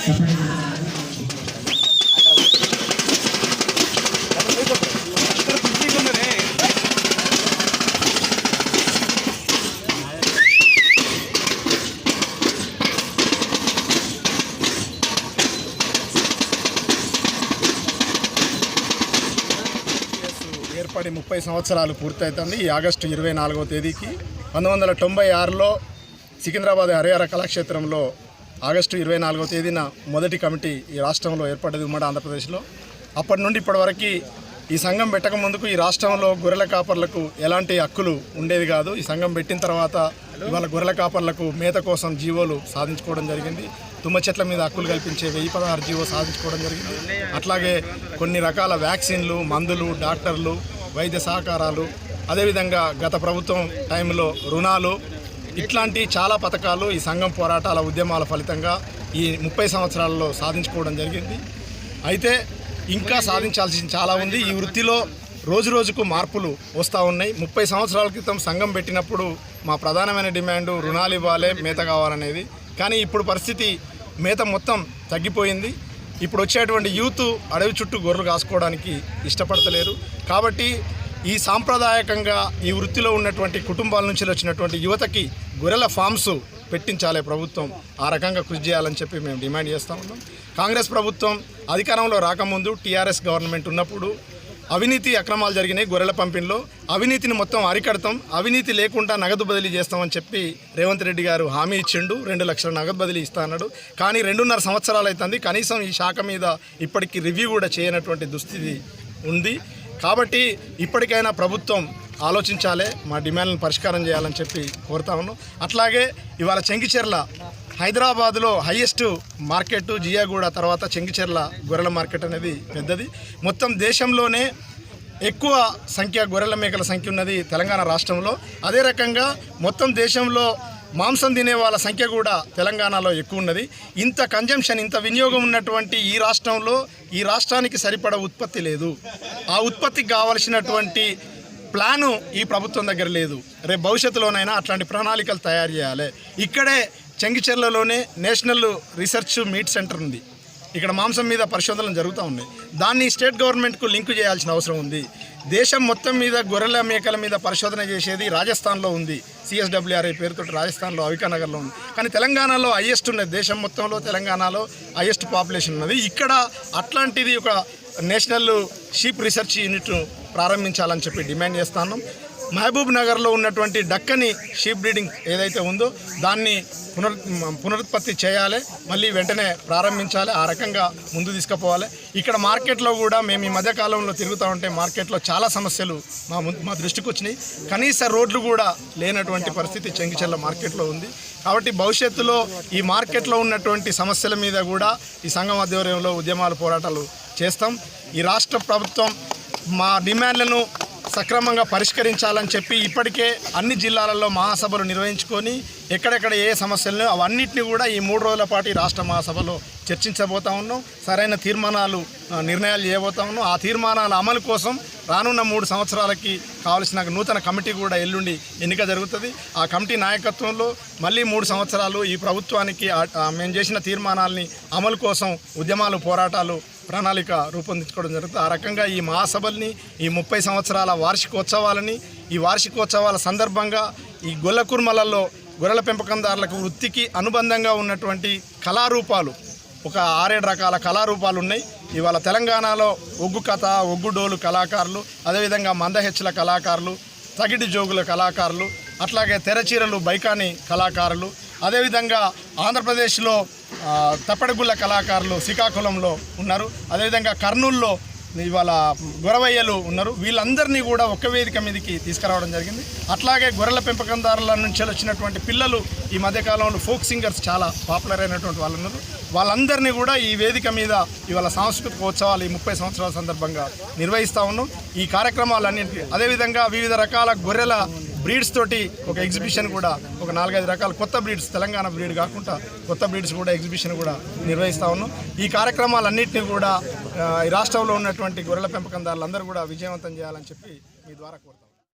ఏర్పడి 30 సంవత్సరాలు పూర్తవుతుంది. ఈ ఆగస్టు 24వ తేదీకి 1996లో సికింద్రాబాద్ హరిహర కళాక్షేత్రంలో ఆగస్టు 24వ తేదీన మొదటి కమిటీ ఈ రాష్ట్రంలో ఏర్పడ్డది, ఉమ్మడి ఆంధ్రప్రదేశ్లో. అప్పటి నుండి ఇప్పటివరకు ఈ సంఘం పెట్టక ముందుకు ఈ రాష్ట్రంలో గొర్రెల కాపర్లకు ఎలాంటి హక్కులు ఉండేది కాదు. ఈ సంఘం పెట్టిన తర్వాత ఇవాళ గొర్రెల కాపర్లకు మేత కోసం జీవోలు సాధించుకోవడం జరిగింది. తుమ్మ చెట్ల మీద హక్కులు కల్పించే 1016 జీవో సాధించుకోవడం జరిగింది. అట్లాగే కొన్ని రకాల వ్యాక్సిన్లు, మందులు, డాక్టర్లు, వైద్య సహకారాలు, అదేవిధంగా గత ప్రభుత్వం టైంలో రుణాలు, ఇట్లాంటి చాలా పథకాలు ఈ సంఘం పోరాటాల ఉద్యమాల ఫలితంగా ఈ 30 సంవత్సరాలలో సాధించుకోవడం జరిగింది. అయితే ఇంకా సాధించాల్సింది చాలా ఉంది. ఈ వృత్తిలో రోజు రోజుకు మార్పులు వస్తూ ఉన్నాయి. 30 సంవత్సరాల క్రితం సంఘం పెట్టినప్పుడు మా ప్రధానమైన డిమాండు రుణాలు ఇవ్వాలి, మేత కావాలనేది. కానీ ఇప్పుడు పరిస్థితి మేత మొత్తం తగ్గిపోయింది. ఇప్పుడు వచ్చేటువంటి యూత్ అడవి చుట్టూ గొర్రెలు కాసుకోవడానికి ఇష్టపడతలేరు. కాబట్టి ఈ సాంప్రదాయకంగా ఈ వృత్తిలో ఉన్నటువంటి కుటుంబాల నుంచి వచ్చినటువంటి యువతకి గొర్రెల ఫామ్స్ పెట్టించాలి ప్రభుత్వం. ఆ రకంగా కృషి చేయాలని చెప్పి మేము డిమాండ్ చేస్తూ ఉన్నాం. కాంగ్రెస్ ప్రభుత్వం అధికారంలో రాకముందు టీఆర్ఎస్ గవర్నమెంట్ ఉన్నప్పుడు అవినీతి అక్రమాలు జరిగినాయి. గొర్రెల పంపిణీలో అవినీతిని మొత్తం అరికడతాం, అవినీతి లేకుండా నగదు బదిలీ చేస్తామని చెప్పి రేవంత్ రెడ్డి గారు హామీ ఇచ్చిండు. 2 లక్షల నగదు బదిలీ ఇస్తా అన్నాడు. కానీ 2.5 సంవత్సరాలు అవుతుంది, కనీసం ఈ శాఖ మీద ఇప్పటికీ రివ్యూ కూడా చేయనటువంటి దుస్థితి ఉంది. కాబట్టి ఇప్పటికైనా ప్రభుత్వం ఆలోచించాలి, మా డిమాండ్లను పరిష్కారం చేయాలని చెప్పి కోరుతా ఉన్నాం. అట్లాగే ఇవాళ చెంగిచెర్ల హైదరాబాద్లో హైయెస్ట్ మార్కెట్ జియాగూడ తర్వాత చెంగిచెర్ల గొర్రెల మార్కెట్ అనేది పెద్దది. మొత్తం దేశంలోనే ఎక్కువ సంఖ్య గొర్రెల మేకల సంఖ్య ఉన్నది తెలంగాణ రాష్ట్రంలో. అదే రకంగా మొత్తం దేశంలో మాంసం తినే వాళ్ళ సంఖ్య కూడా తెలంగాణలో ఎక్కువ ఉన్నది. ఇంత కన్జంప్షన్, ఇంత వినియోగం ఉన్నటువంటి ఈ రాష్ట్రంలో ఈ రాష్ట్రానికి సరిపడ ఉత్పత్తి లేదు. ఆ ఉత్పత్తికి కావలసినటువంటి ప్లాను ఈ ప్రభుత్వం దగ్గర లేదు. రేపు భవిష్యత్తులోనైనా అట్లాంటి ప్రణాళికలు తయారు చేయాలి. ఇక్కడే చెంగిచెర్లలోనే నేషనల్ రీసెర్చ్ మీట్ సెంటర్ ఉంది. ఇక్కడ మాంసం మీద పరిశోధనలు జరుగుతూ ఉన్నాయి. దాన్ని స్టేట్ గవర్నమెంట్కు లింక్ చేయాల్సిన అవసరం ఉంది. దేశం మొత్తం మీద గొర్రెల మేకల మీద పరిశోధన చేసేది రాజస్థాన్లో ఉంది. CSWRI పేరుతో రాజస్థాన్లో అవికానగర్లో ఉంది. కానీ తెలంగాణలో హైయెస్ట్ ఉన్నది. దేశం మొత్తంలో తెలంగాణలో హైయెస్ట్ పాపులేషన్ ఉన్నది. ఇక్కడ అట్లాంటిది ఒక నేషనల్ షీప్ రీసెర్చ్ యూనిట్ ప్రారంభించాలని చెప్పి డిమాండ్ చేస్తాను. మహబూబ్ నగర్లో ఉన్నటువంటి డక్కని షీప్ బ్రీడింగ్ ఏదైతే ఉందో దాన్ని పునరుత్పత్తి చేయాలి, మళ్ళీ వెంటనే ప్రారంభించాలి. ఆ రకంగా ముందు తీసుకుపోవాలి. ఇక్కడ మార్కెట్లో కూడా మేము ఈ మధ్యకాలంలో తిరుగుతూ ఉంటే మార్కెట్లో చాలా సమస్యలు మా దృష్టికి వచ్చినాయి. కనీస రోడ్లు కూడా లేనటువంటి పరిస్థితి చెంగిచెర్ల మార్కెట్లో ఉంది. కాబట్టి భవిష్యత్తులో ఈ మార్కెట్లో ఉన్నటువంటి సమస్యల మీద కూడా ఈ సంఘం ఆధ్వర్యంలో ఉద్యమాలు, పోరాటాలు చేస్తాం. ఈ రాష్ట్ర ప్రభుత్వం మా డిమాండ్లను సక్రమంగా పరిష్కరించాలని చెప్పి ఇప్పటికే అన్ని జిల్లాలలో మహాసభలు నిర్వహించుకొని ఎక్కడెక్కడ ఏ సమస్యలను అవన్నిటిని కూడా ఈ 3 రోజుల పాటు రాష్ట్ర మహాసభలో చర్చించబోతా ఉన్నాం. సరైన నిర్ణయాలు చేయబోతా ఉన్నాం. ఆ తీర్మానాల అమలు కోసం రానున్న 3 సంవత్సరాలకి కావలసిన నూతన కమిటీ కూడా ఎల్లుండి ఎన్నిక జరుగుతుంది. ఆ కమిటీ నాయకత్వంలో మళ్ళీ 3 సంవత్సరాలు ఈ ప్రభుత్వానికి మేము చేసిన తీర్మానాలని అమలు కోసం ఉద్యమాలు, పోరాటాలు, ప్రణాళిక రూపొందించుకోవడం జరుగుతుంది. ఆ రకంగా ఈ మహాసభల్ని, ఈ 30 సంవత్సరాల వార్షికోత్సవాలని, ఈ వార్షికోత్సవాల సందర్భంగా ఈ గొల్ల కుర్మలలో గొర్రెల పెంపకందారులకు వృత్తికి అనుబంధంగా ఉన్నటువంటి కళారూపాలు ఒక 6-7 రకాల కళారూపాలు ఉన్నాయి. ఇవాళ తెలంగాణలో ఒగ్గు కథ, ఒగ్గు డోలు కళాకారులు, అదేవిధంగా మందహెచ్చల కళాకారులు, తగిడి జోగుల కళాకారులు, అట్లాగే తెరచీరలు బైకాని కళాకారులు, అదేవిధంగా ఆంధ్రప్రదేశ్లో తప్పడగుళ్ళ కళాకారులు శ్రీకాకుళంలో ఉన్నారు. అదేవిధంగా కర్నూలులో ఇవాళ గొరవయ్యలు ఉన్నారు. వీళ్ళందరినీ కూడా ఒక్క వేదిక మీదకి తీసుకురావడం జరిగింది. అట్లాగే గొర్రెల పెంపకందారుల నుంచి వచ్చినటువంటి పిల్లలు ఈ మధ్యకాలంలో ఫోక్ సింగర్స్ చాలా పాపులర్ అయినటువంటి వాళ్ళు ఉన్నారు. వాళ్ళందరినీ కూడా ఈ వేదిక మీద ఇవాళ సాంస్కృతిక ఉత్సవాలు ఈ 30 సంవత్సరాల సందర్భంగా నిర్వహిస్తూ ఉన్నాం. ఈ కార్యక్రమాలన్నింటినీ అదేవిధంగా వివిధ రకాల గొర్రెల బ్రీడ్స్ తోటి ఒక ఎగ్జిబిషన్ కూడా, ఒక 4-5 రకాల కొత్త బ్రీడ్స్, తెలంగాణ బ్రీడ్ కాకుండా కొత్త బ్రీడ్స్ కూడా ఎగ్జిబిషన్ కూడా నిర్వహిస్తూ ఉన్నాం. ఈ కార్యక్రమాలన్నింటినీ కూడా ఈ రాష్ట్రంలో ఉన్నటువంటి గొర్రెల పెంపకందారులందరూ కూడా విజయవంతం చేయాలని చెప్పి మీ ద్వారా కోరుతాం.